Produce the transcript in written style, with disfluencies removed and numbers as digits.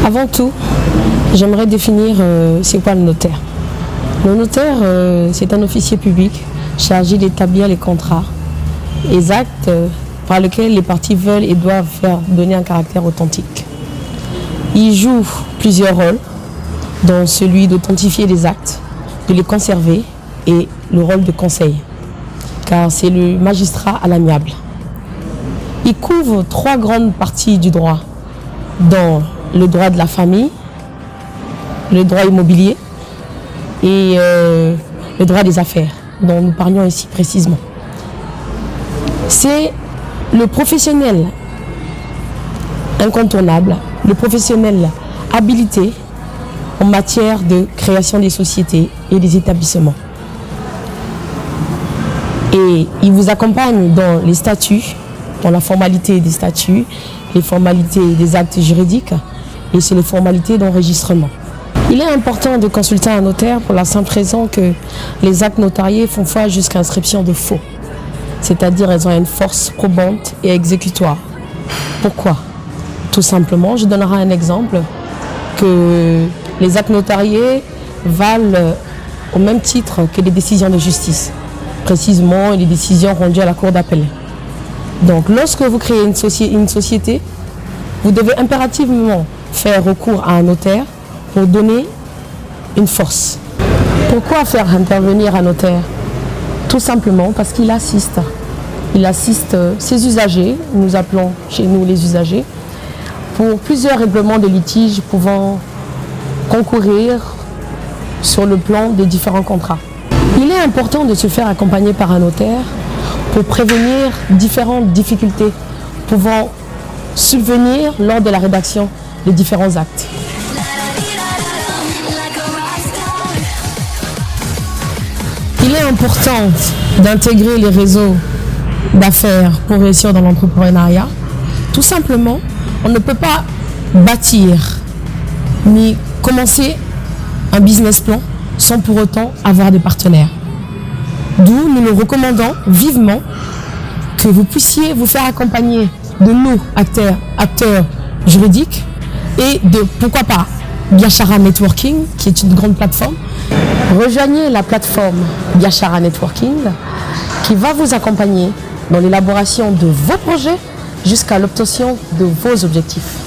Avant tout, j'aimerais définir c'est quoi le notaire. Le notaire, c'est un officier public chargé d'établir les contrats, les actes par lesquels les parties veulent et doivent faire donner un caractère authentique. Il joue plusieurs rôles, dont celui d'authentifier les actes, de les conserver et le rôle de conseil, car c'est le magistrat à l'amiable. Il couvre 3 grandes parties du droit, dont le droit de la famille, le droit immobilier et le droit des affaires, dont nous parlions ici précisément. C'est le professionnel incontournable, le professionnel habilité en matière de création des sociétés et des établissements. Et il vous accompagne dans les statuts, dans la formalité des statuts, les formalités des actes juridiques et c'est les formalités d'enregistrement. Il est important de consulter un notaire pour la simple raison que les actes notariés font foi jusqu'à inscription de faux. C'est-à-dire elles ont une force probante et exécutoire. Pourquoi? Tout simplement, je donnerai un exemple, que les actes notariés valent au même titre que les décisions de justice, précisément les décisions rendues à la cour d'appel. Donc lorsque vous créez une société, vous devez impérativement faire recours à un notaire pour donner une force. Pourquoi faire intervenir un notaire? Tout simplement parce qu'il assiste. Il assiste ses usagers, nous appelons chez nous les usagers, pour plusieurs règlements de litiges pouvant concourir sur le plan des différents contrats. Il est important de se faire accompagner par un notaire pour prévenir différentes difficultés pouvant subvenir lors de la rédaction des différents actes. Il est important d'intégrer les réseaux d'affaires pour réussir dans l'entrepreneuriat. Tout simplement, on ne peut pas bâtir ni commencer un business plan sans pour autant avoir des partenaires. D'où nous le recommandons vivement que vous puissiez vous faire accompagner de nous, acteurs juridiques, et de, pourquoi pas, Biashara Networking, qui est une grande plateforme. Rejoignez la plateforme Biashara Networking, qui va vous accompagner dans l'élaboration de vos projets jusqu'à l'obtention de vos objectifs.